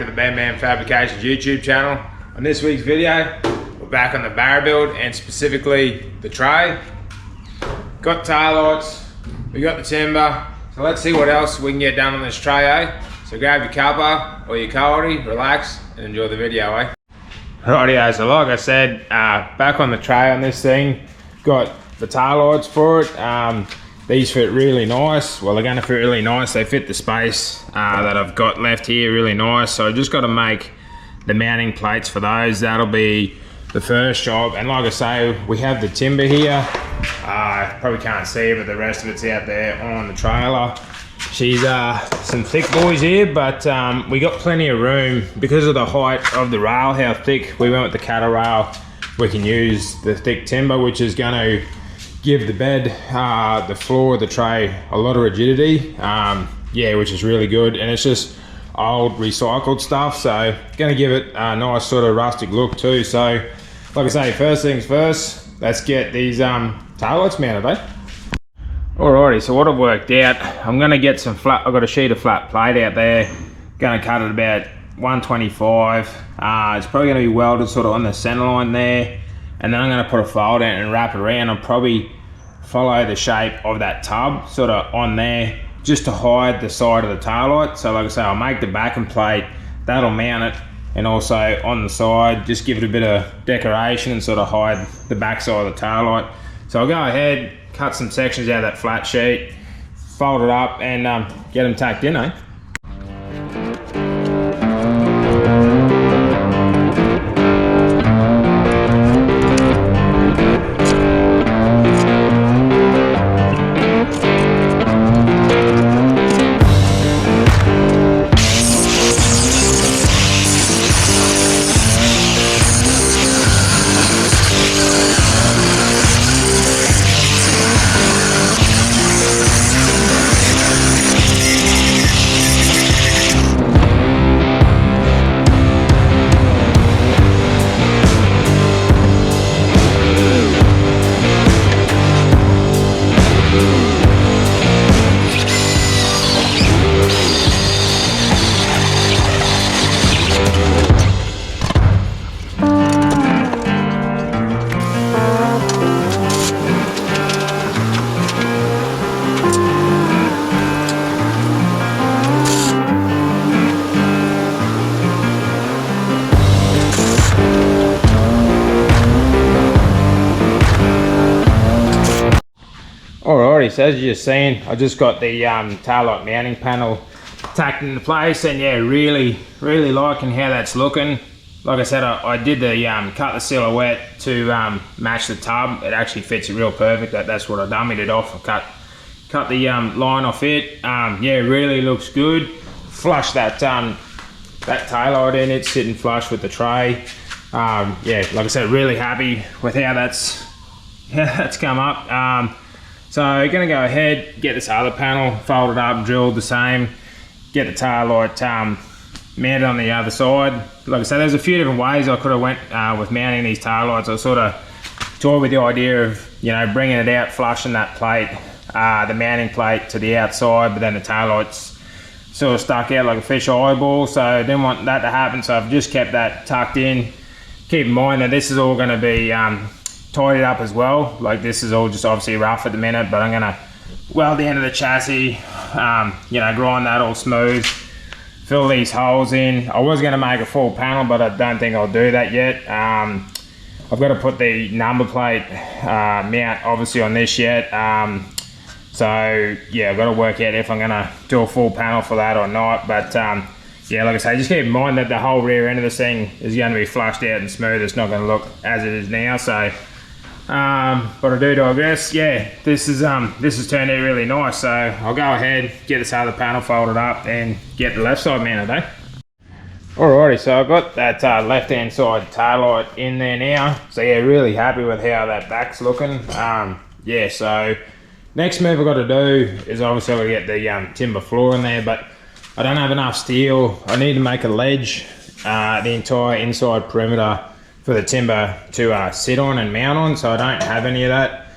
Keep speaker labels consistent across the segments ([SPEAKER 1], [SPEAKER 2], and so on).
[SPEAKER 1] to the Batman Fabrications YouTube channel. On this week's video, we're back on the Barra build and specifically the tray. Got tail lights, we got the timber, so let's see what else we can get done on this tray, eh? So grab your cuppa or your coyote, relax and enjoy the video, eh? Rightio, so like I said, back on the tray on this thing, got the tail lights for it. These fit really nice. Well, they're going to fit really nice. They fit the space that I've got left here really nice. So I just got to make the mounting plates for those. That'll be the first job. And like I say, we have the timber here. Probably can't see it, but the rest of it's out there on the trailer. She's some thick boys here, but we got plenty of room because of the height of the rail, how thick we went with the cattle rail. We can use the thick timber, which is going to give the bed, the floor of the tray a lot of rigidity, yeah, which is really good. And it's just old recycled stuff, so gonna give it a nice sort of rustic look too. So like I say, first things first, let's get these tail lights mounted, eh? Alrighty, so what I've worked out, I'm gonna get some flat, I've got a sheet of flat plate out there, gonna cut it about 125. It's probably gonna be welded sort of on the center line there. And then I'm going to put a fold in and wrap it around and probably follow the shape of that tub sort of on there just to hide the side of the tail light. So like I say, I'll make the backing plate, that'll mount it, and also on the side just give it a bit of decoration and sort of hide the back side of the tail light. So I'll go ahead, cut some sections out of that flat sheet, fold it up and get them tacked in, eh? Alrighty, so as you're seeing, I just got the tail light mounting panel tacked into place, and yeah, really liking how that's looking. Like I said, I did the cut the silhouette to match the tub. It actually fits it real perfect. That's what I dummied it off. I cut the line off it. Yeah, really looks good. Flush that tail light in. It's sitting flush with the tray. Yeah, like I said, really happy with how that's come up. So gonna go ahead, get this other panel folded up, drilled the same, get the tail light mounted on the other side. Like I said, there's a few different ways I could have went with mounting these tail lights. I sort of toyed with the idea of, you know, bringing it out, flushing that plate, the mounting plate to the outside, but then the tail lights sort of stuck out like a fish eyeball, so I didn't want that to happen, so I've just kept that tucked in. Keep in mind that this is all gonna be tidied up as well. Like this is all just obviously rough at the minute, but I'm gonna weld the end of the chassis, you know, grind that all smooth, fill these holes in. I was gonna make a full panel, but I don't think I'll do that yet. I've got to put the number plate mount obviously on this yet. So yeah, I've got to work out if I'm gonna do a full panel for that or not. But yeah, like I say, just keep in mind that the whole rear end of this thing is going to be flushed out and smooth. It's not going to look as it is now. So but I do digress. Yeah, this has turned out really nice. So I'll go ahead, get this other panel folded up and get the left side mounted, eh? Alrighty, so I've got that left hand side tail light in there now. So yeah, really happy with how that back's looking. Yeah, so next move I've got to do is obviously I've got to get the timber floor in there, but I don't have enough steel. I need to make a ledge, the entire inside perimeter for the timber to sit on and mount on, so I don't have any of that.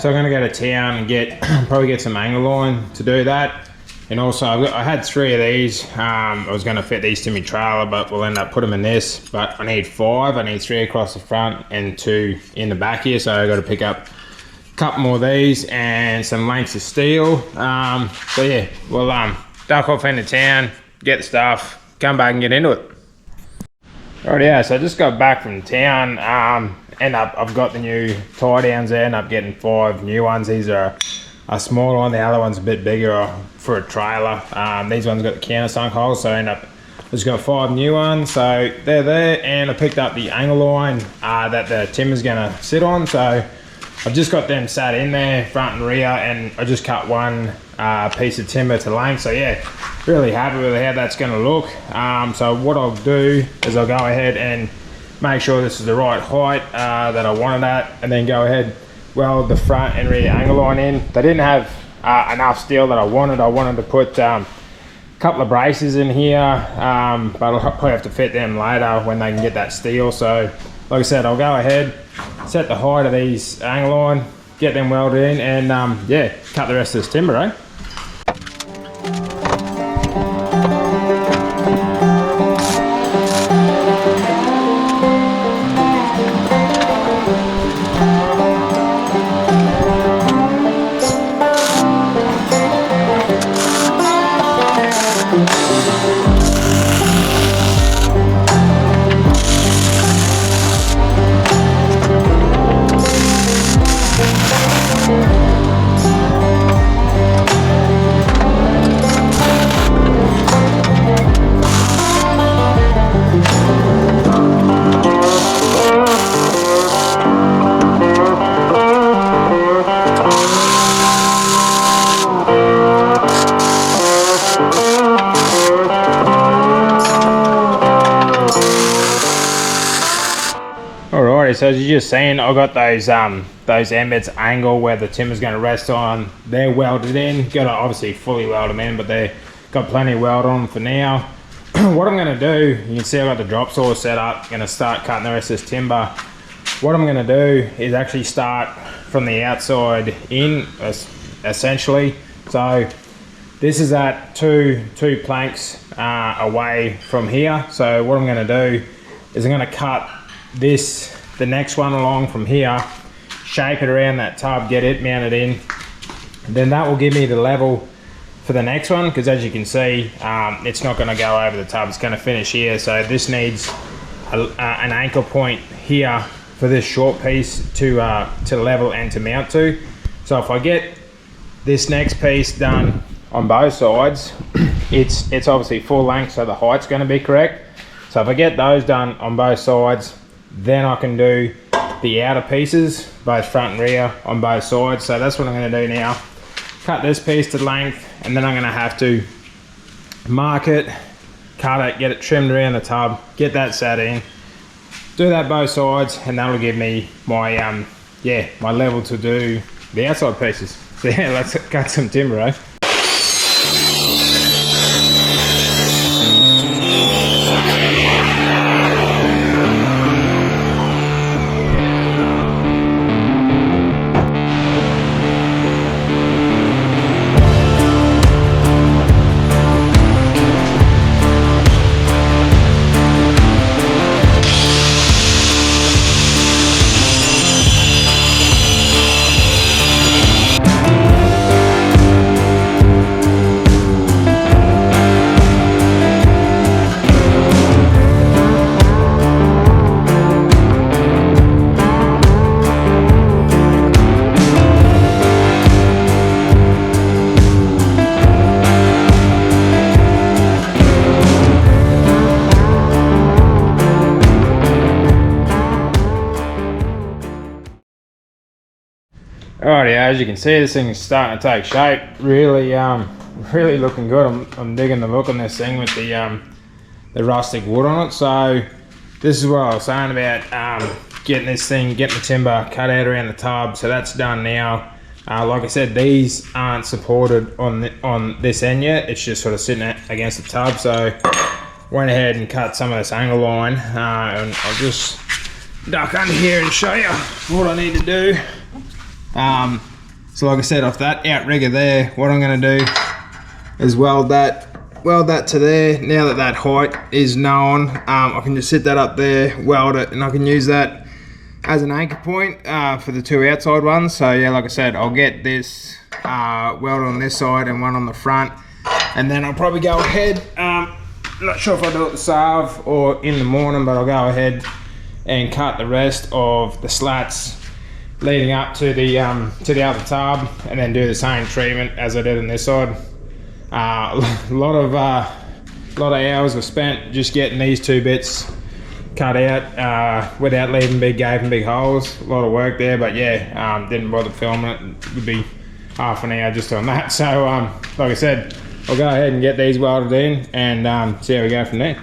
[SPEAKER 1] So I'm gonna go to town and probably get some angle line to do that. And also I had 3 of these. I was going to fit these to my trailer, but we'll end up putting them in this. But I need 5. I need 3 across the front and 2 in the back here. So I got to pick up a couple more of these and some lengths of steel. So yeah, we'll duck off into town, get the stuff, come back and get into it. Alright, yeah, so I just got back from town. I've got the new tie downs there, end up getting 5 new ones. These are a smaller one, the other one's a bit bigger for a trailer. These ones got the countersunk holes, so I just got 5 new ones. So they're there, and I picked up the angle line that the timber's gonna sit on. So I've just got them sat in there, front and rear, and I just cut one piece of timber to length. So yeah, really happy with how that's gonna look. So what I'll do is I'll go ahead and make sure this is the right height that I wanted at, and then go ahead, weld the front and rear angle line in. They didn't have enough steel that I wanted. I wanted to put a couple of braces in here, but I'll probably have to fit them later when they can get that steel. So like I said, I'll go ahead, set the height of these angle line, get them welded in, and yeah, cut the rest of this timber, eh? So as you're just seeing, I got those embeds angle where the timber's going to rest on. They're welded in. Got to obviously fully weld them in, but they've got plenty of weld on them for now. What I'm going to do, you can see I've got the drop saw set up. Going to start cutting the rest of this timber. What I'm going to do is actually start from the outside in, essentially. So this is at two planks away from here. So what I'm going to do is I'm going to cut the next one along from here, shape it around that tub, get it mounted in. Then that will give me the level for the next one, because as you can see, it's not going to go over the tub, it's going to finish here. So this needs an anchor point here for this short piece to level and to mount to. So if I get this next piece done on both sides, it's obviously full length, so the height's going to be correct. So if I get those done on both sides, then I can do the outer pieces, both front and rear, on both sides. So that's what I'm going to do now. Cut this piece to length, and then I'm going to have to mark it, cut it, get it trimmed around the tub, get that sat in, do that both sides, and that'll give me my my level to do the outside pieces. So yeah, let's cut some timber, eh? Alrighty, as you can see, this thing is starting to take shape. Really, really looking good. I'm digging the look on this thing with the rustic wood on it. So this is what I was saying about getting the timber cut out around the tub. So that's done now. Like I said, these aren't supported on this end yet. It's just sort of sitting against the tub. So went ahead and cut some of this angle line, and I'll just duck under here and show you what I need to do. So like I said, off that outrigger there, what I'm going to do is weld that to there. Now that that height is known, I can just sit that up there, weld it, and I can use that as an anchor point for the two outside ones. So yeah, like I said, I'll get this welded on this side and one on the front, and then I'll probably go ahead, not sure if I'll do it this afternoon or in the morning, but I'll go ahead and cut the rest of the slats leading up to the other tub, and then do the same treatment as I did on this side. A lot of hours were spent just getting these two bits cut out without leaving big gaping big holes. A lot of work there, but yeah, didn't bother filming it. It would be half an hour just on that. So like I said, I'll go ahead and get these welded in and see how we go from there.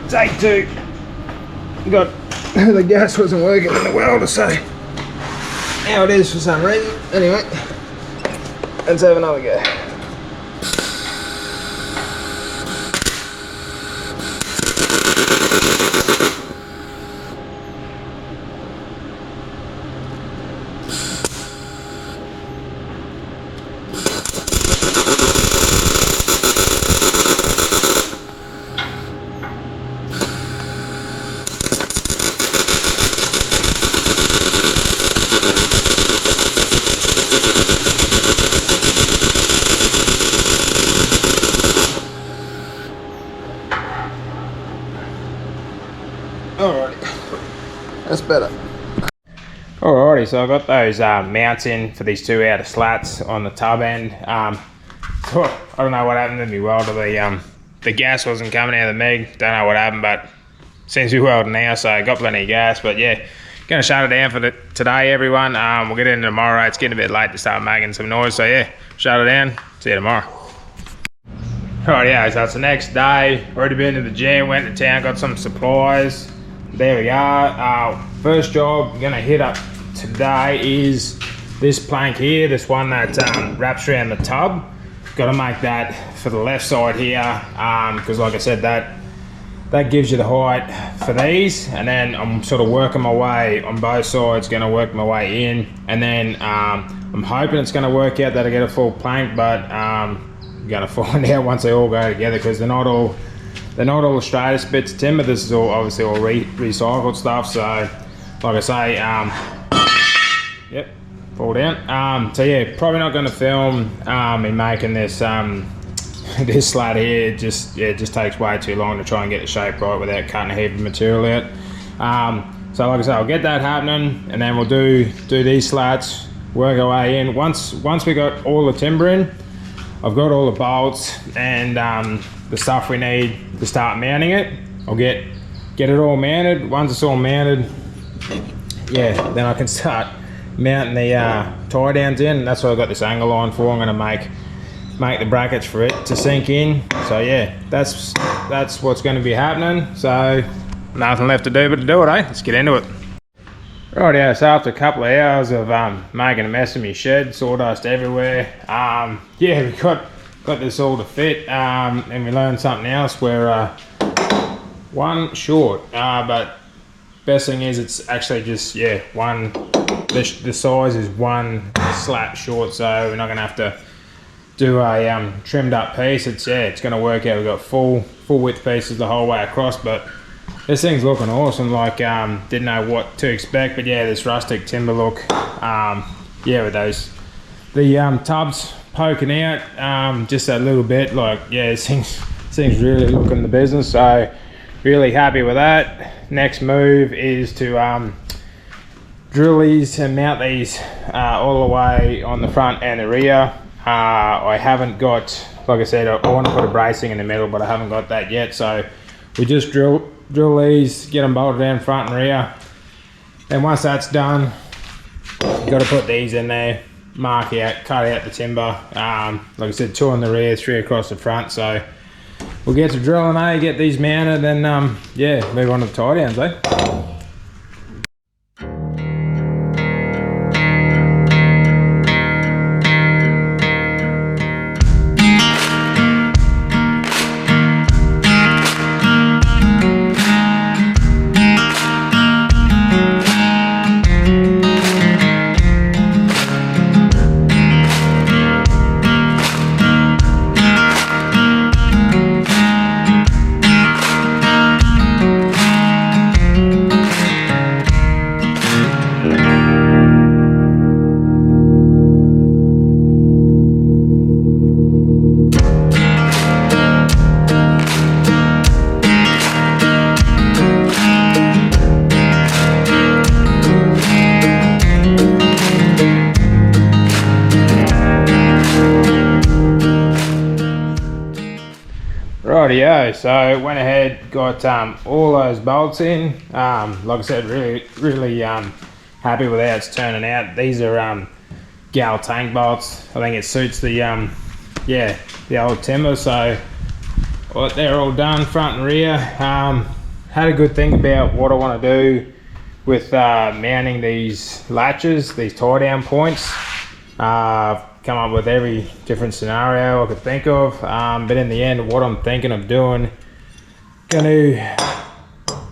[SPEAKER 1] Take two. Got the gas wasn't working in the welder, so now it is for some reason. Anyway, let's have another go. Alrighty, that's better. Alrighty, so I got those mounts in for these two outer slats on the tub end. I don't know what happened to me welder. The gas wasn't coming out of the MIG. Don't know what happened, but seems to be welding now, so I got plenty of gas. But yeah, gonna shut it down for today, everyone. We'll get into tomorrow. It's getting a bit late to start making some noise, so yeah, shut it down. See you tomorrow. Alright, yeah, so it's the next day. Already been to the gym, went to town, got some supplies. There we are. First job I'm gonna hit up today is this plank here, this one that wraps around the tub. Got to make that for the left side here, because like I said, that gives you the height for these, and then I'm sort of working my way on both sides, gonna work my way in, and then I'm hoping it's gonna work out that I get a full plank, but I'm gonna find out once they all go together, because they're not all the straightest bits of timber. This is all obviously all recycled stuff. So like I say, yep, fall down. So yeah, probably not going to film me making this this slat here. It just takes way too long to try and get the shape right without cutting a heap of material out. So like I said, I'll get that happening, and then we'll do these slats, work our way in. Once we got all the timber in, I've got all the bolts and the stuff we need to start mounting it. I'll get it all mounted. Once it's all mounted, yeah, then I can start mounting the tie downs in. That's what I've got this angle line for. I'm going to make the brackets for it to sink in. So yeah, that's what's going to be happening. So nothing left to do but to do it, eh? Let's get into it. Right, yeah, so after a couple of hours of making a mess of my shed, sawdust everywhere, yeah, we got this all to fit, and we learned something else. We're one short, but best thing is it's actually just, yeah, the size is one slat short, so we're not gonna have to do a trimmed up piece. It's gonna work out. We've got full width pieces the whole way across, but this thing's looking awesome. Like, didn't know what to expect, but yeah, this rustic timber look, yeah, with the tubs poking out just a little bit, like, yeah, this thing's really looking the business. So really happy with that. Next move is to drill these and mount these all the way on the front and the rear. I haven't got, like I said, I want to put a bracing in the middle, but I haven't got that yet. So we just drill these, get them bolted down front and rear, and once that's done, you've got to put these in there, mark out, cut out the timber. Like I said, 2 on the rear, 3 across the front. So we'll get to drilling, get these mounted, and yeah, move on to the tie downs, go. So went ahead, got all those bolts in. Like I said, really happy with how it's turning out. These are gal tank bolts. I think it suits the the old timber. So well, they're all done, front and rear. Had a good think about what I want to do with mounting these latches, these tie down points. Come up with every different scenario I could think of, but in the end, what I'm thinking of doing, gonna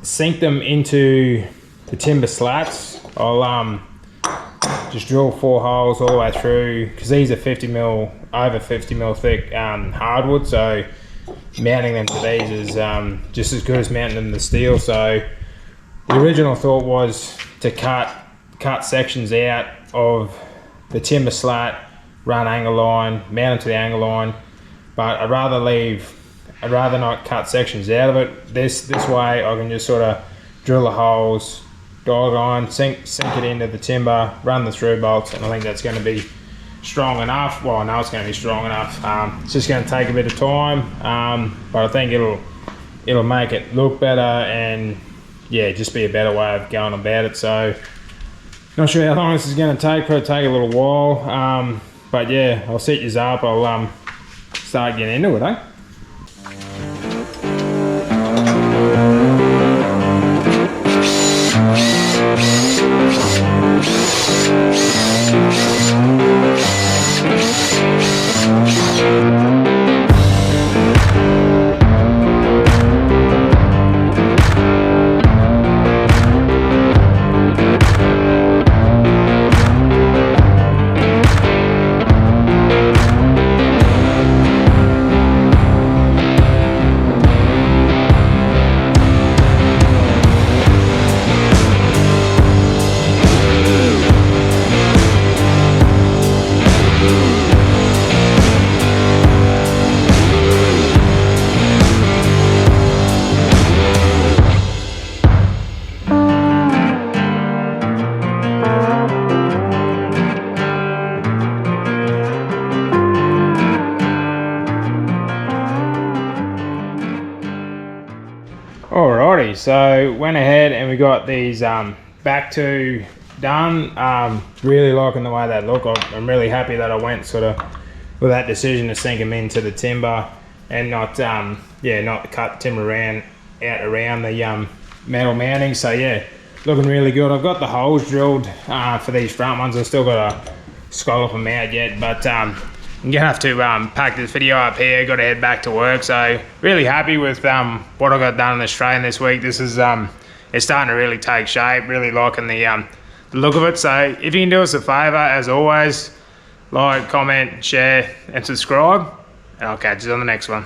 [SPEAKER 1] sink them into the timber slats. I'll just drill 4 holes all the way through, because these are 50mm, over 50mm thick hardwood, so mounting them to these is just as good as mounting them to steel. So the original thought was to cut sections out of the timber slat, run angle line, mount it to the angle line, but I'd rather not cut sections out of it. This way I can just sort of drill the holes, dog line, sink it into the timber, run the through bolts, and I think that's going to be strong enough. Well, I know it's going to be strong enough. It's just going to take a bit of time, but I think it'll make it look better, and yeah, just be a better way of going about it. So not sure how long this is going to take. Probably take a little while. But yeah, I'll set you up. I'll start getting into it, eh? Alrighty, so went ahead and we got these back two done. Really liking the way they look. I'm really happy that I went sort of with that decision to sink them into the timber and not cut timber out around the metal mounting. So yeah, looking really good. I've got the holes drilled for these front ones. I've still got to scallop them out yet, but I'm gonna have to pack this video up here. Got to head back to work. So really happy with what I got done in Australian this week. This is it's starting to really take shape. Really liking the look of it. So if you can do us a favor, as always, like, comment, share, and subscribe. And I'll catch you on the next one.